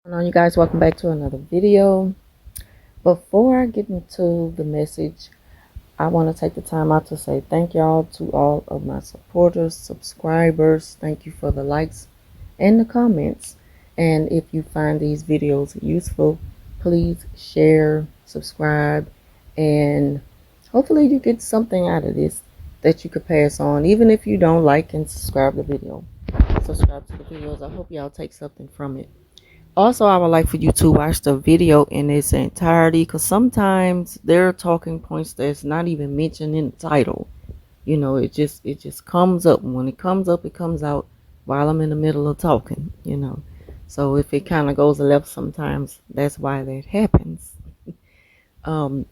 Hello, you guys, welcome back to another video. Before I get into the message, I want to take the time out to say thank y'all to all of my supporters, subscribers. Thank you for the likes and the comments. And if you find these videos useful, please share, subscribe, and hopefully you get something out of this that you could pass on. Even if you don't like and subscribe to the video, subscribe to the videos. I hope y'all take something from it. Also, I would like for you to watch the video in its entirety, because sometimes there are talking points that's not even mentioned in the title. You know, it just comes up. When it comes up, it comes out while I'm in the middle of talking, So if it kind of goes left sometimes, that's why that happens. Um,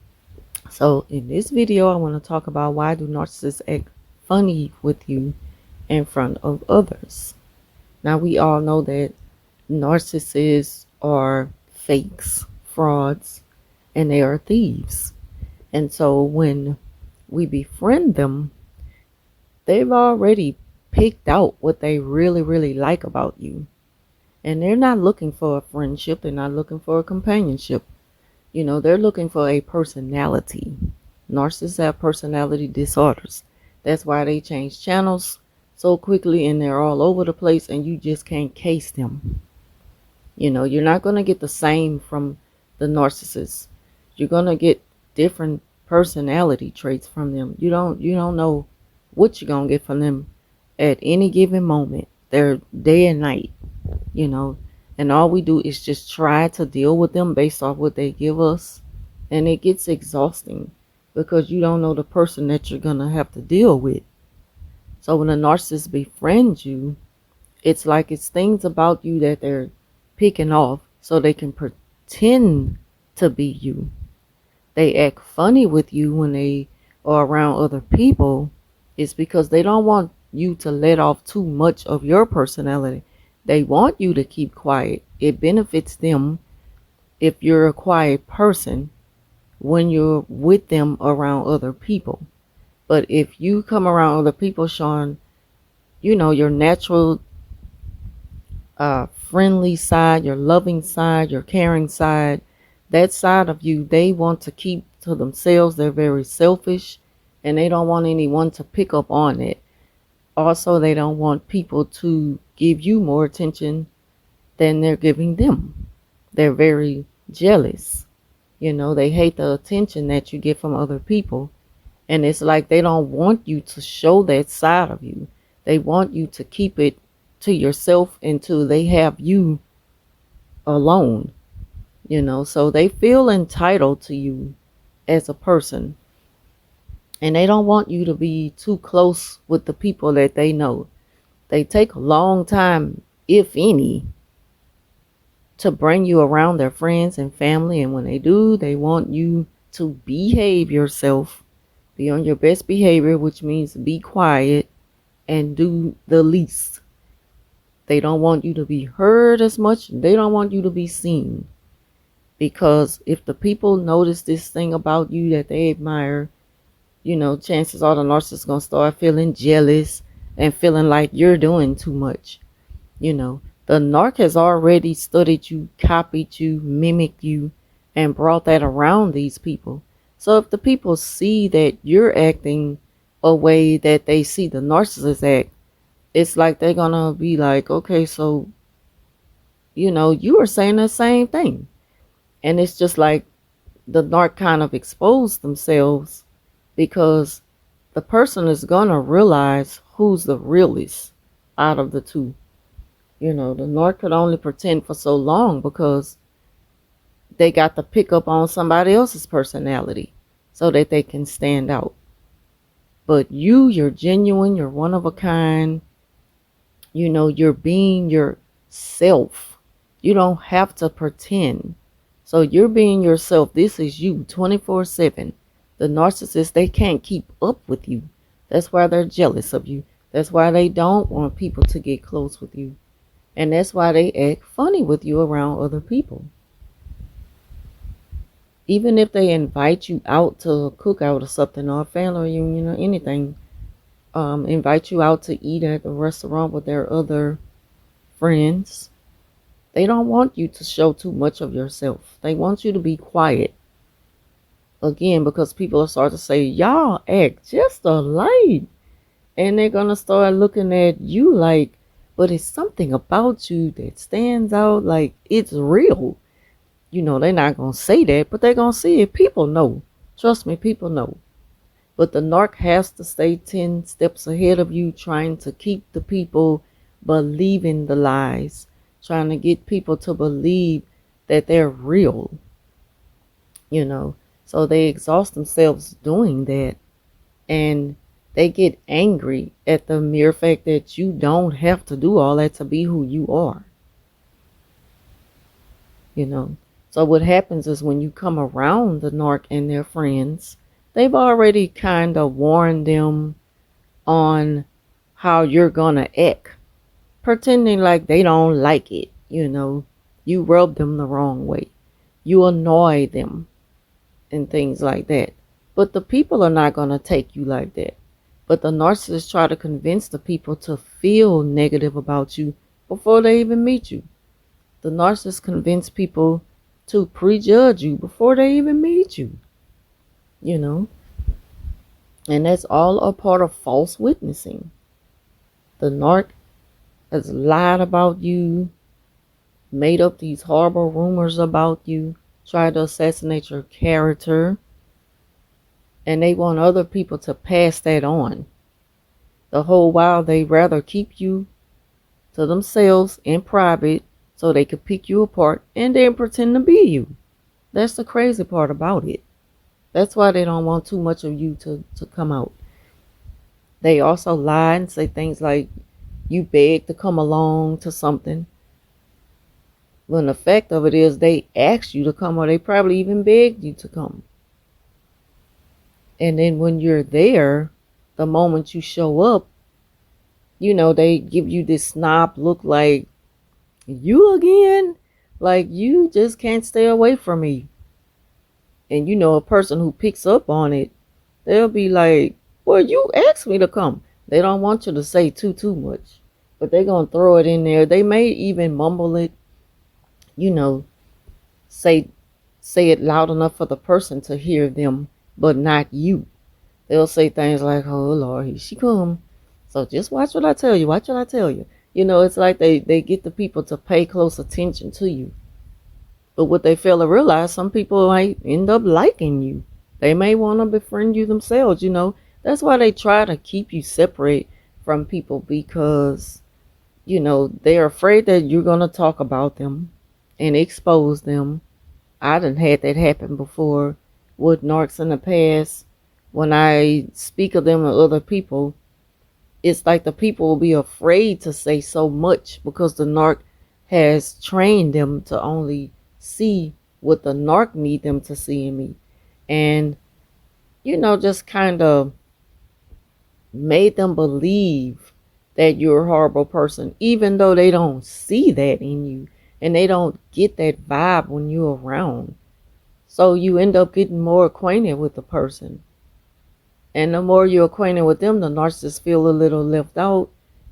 so in this video, I want to talk about why do narcissists act funny with you in front of others. Now, we all know that narcissists are fakes, frauds, and they are thieves. And so when we befriend them, they've already picked out what they really, really like about you. And they're not looking for a friendship, they're not looking for a companionship. They're looking for a personality. Narcissists have personality disorders. That's why they change channels so quickly and they're all over the place and you just can't case them. You're not going to get the same from the narcissist. You're going to get different personality traits from them. You don't know what you're going to get from them at any given moment. They're day and night, you know. And all we do is just try to deal with them based off what they give us. And it gets exhausting because you don't know the person that you're going to have to deal with. So when a narcissist befriends you, it's like it's things about you that they're picking off so they can pretend to be you. They act funny with you when they are around other people. It's because they don't want you to let off too much of your personality. They want you to keep quiet. It benefits them if you're a quiet person when you're with them around other people. But if you come around other people showing, your natural friendly side, your loving side, your caring side, that side of you, they want to keep to themselves. They're very selfish and they don't want anyone to pick up on it. Also, they don't want people to give you more attention than they're giving them. They're very jealous. They hate the attention that you get from other people. And it's like they don't want you to show that side of you. They want you to keep it to yourself until they have you alone, so they feel entitled to you as a person, and they don't want you to be too close with the people that they know. They take a long time, if any, to bring you around their friends and family, and when they do, they want you to behave yourself, be on your best behavior, which means be quiet and do the least. They don't want you to be heard as much. They don't want you to be seen. Because if the people notice this thing about you that they admire, chances are the narcissist going to start feeling jealous and feeling like you're doing too much. The narc has already studied you, copied you, mimicked you, and brought that around these people. So if the people see that you're acting a way that they see the narcissist act, it's like they're going to be like, okay, so, you are saying the same thing. And it's just like the narc kind of exposed themselves because the person is going to realize who's the realest out of the two. The narc could only pretend for so long because they got to pick up on somebody else's personality so that they can stand out. But you're genuine, you're one of a kind, you're being yourself. You don't have to pretend. So you're being yourself. This is you 24/7. The narcissists, they can't keep up with you. That's why they're jealous of you. That's why they don't want people to get close with you. And that's why they act funny with you around other people. Even if they invite you out to a cookout or something, or a family reunion or anything, invite you out to eat at a restaurant with their other friends, They don't want you to show too much of yourself. They want you to be quiet. Again, because people are starting to say, y'all act just alike. And they're going to start looking at you like, but it's something about you that stands out, like it's real. They're not going to say that, but they're going to see it. People know. Trust me, people know. But the narc has to stay 10 steps ahead of you, trying to keep the people believing the lies, trying to get people to believe that they're real, you know. So they exhaust themselves doing that, and they get angry at the mere fact that you don't have to do all that to be who you are, you know. So what happens is when you come around the narc and their friends, they've already kind of warned them on how you're gonna act, pretending like they don't like it. You rub them the wrong way, you annoy them, and things like that. But the people are not gonna take you like that. But the narcissists try to convince the people to feel negative about you before they even meet you. The narcissists convince people to prejudge you before they even meet you. You know, and that's all a part of false witnessing. The narc has lied about you, made up these horrible rumors about you, tried to assassinate your character, and they want other people to pass that on. The whole while they rather keep you to themselves in private so they could pick you apart and then pretend to be you. That's the crazy part about it. That's why they don't want too much of you to come out. They also lie and say things like you beg to come along to something, when the fact of it is they asked you to come, or they probably even begged you to come. And then when you're there, the moment you show up, they give you this snob look like, you again? Like you just can't stay away from me. And a person who picks up on it, they'll be like, well, you asked me to come. They don't want you to say too much, but they're going to throw it in there. They may even mumble it, you know, say it loud enough for the person to hear them, but not you. They'll say things like, oh Lord, here she come. So just watch what I tell you. Watch what I tell you. It's like they get the people to pay close attention to you. But what they fail to realize, some people might end up liking you. They may want to befriend you themselves. That's why they try to keep you separate from people, because, they're afraid that you're going to talk about them and expose them. I done had that happen before with narcs in the past. When I speak of them to other people, it's like the people will be afraid to say so much because the narc has trained them to only see what the narc need them to see in me. And, just kind of made them believe that you're a horrible person, even though they don't see that in you and they don't get that vibe when you're around. So you end up getting more acquainted with the person. And the more you're acquainted with them, the narcissists feel a little left out,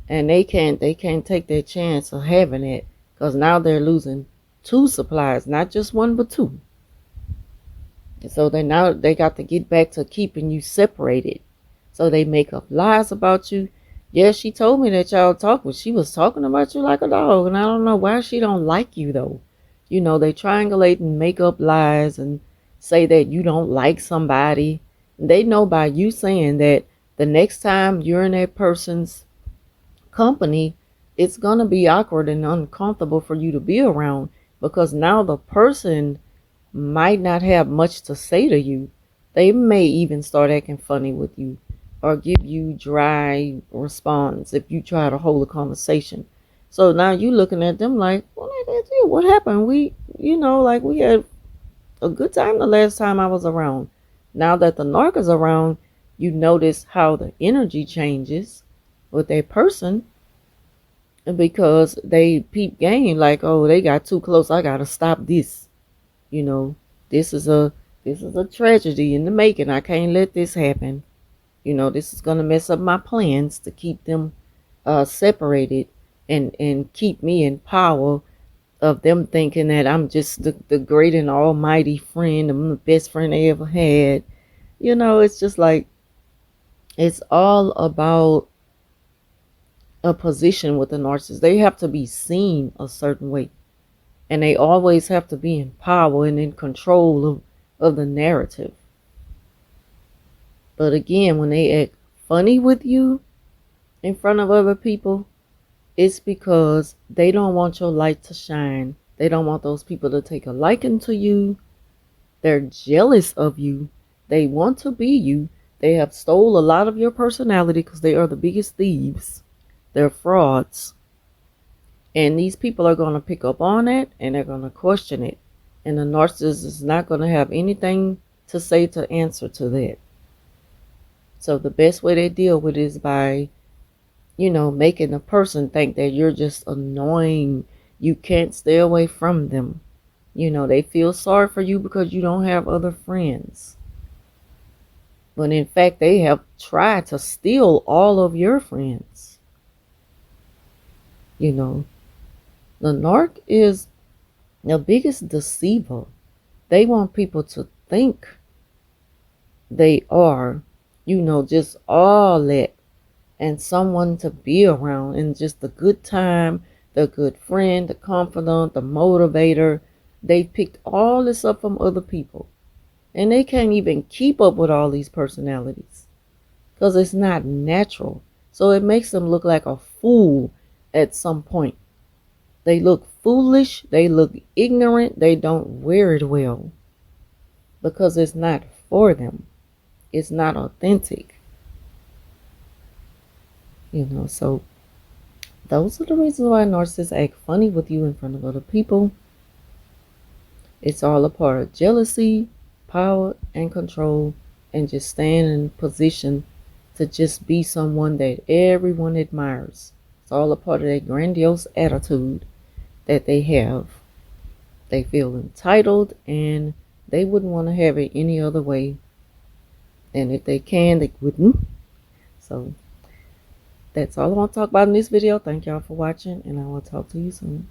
and they can't take that chance of having it, because now they're losing two supplies, not just one but two. And so they got to get back to keeping you separated. So they make up lies about you. Yeah, she told me that y'all talk, but she was talking about you like a dog, and I don't know why she don't like you though. They triangulate and make up lies and say that you don't like somebody. They know by you saying that, the next time you're in that person's company, it's going to be awkward and uncomfortable for you to be around, because now the person might not have much to say to you. They may even start acting funny with you or give you dry response if you try to hold a conversation. So now you looking at them like, what happened? We had a good time the last time I was around. Now that the narc is around, you notice how the energy changes with that person, because they peep game like, oh, they got too close. I gotta stop this. This is a tragedy in the making. I can't let this happen. This is gonna mess up my plans to keep them separated and keep me in power of them thinking that I'm just the great and almighty friend. I'm the best friend they ever had. It's just like, it's all about a position with the narcissist. They have to be seen a certain way. And they always have to be in power and in control of the narrative. But again, when they act funny with you in front of other people, it's because they don't want your light to shine. They don't want those people to take a liking to you. They're jealous of you. They want to be you. They have stole a lot of your personality because they are the biggest thieves. They're frauds. And these people are going to pick up on it and they're going to question it. And the narcissist is not going to have anything to say to answer to that. So the best way they deal with it is by, making the person think that you're just annoying. You can't stay away from them. They feel sorry for you because you don't have other friends. But in fact, they have tried to steal all of your friends. The narc is the biggest deceiver. They want people to think they are, just all that and someone to be around and just the good time, the good friend, the confidant, the motivator. They picked all this up from other people. And they can't even keep up with all these personalities because it's not natural. So it makes them look like a fool at some point. They look foolish. They look ignorant. They don't wear it well because it's not for them. It's not authentic. So those are the reasons why narcissists act funny with you in front of other people. It's all a part of jealousy, power, and control, and just staying in position to just be someone that everyone admires. It's all a part of that grandiose attitude that they have. They feel entitled and they wouldn't want to have it any other way. And if they can, they wouldn't. So that's all I want to talk about in this video. Thank y'all for watching, and I will talk to you soon.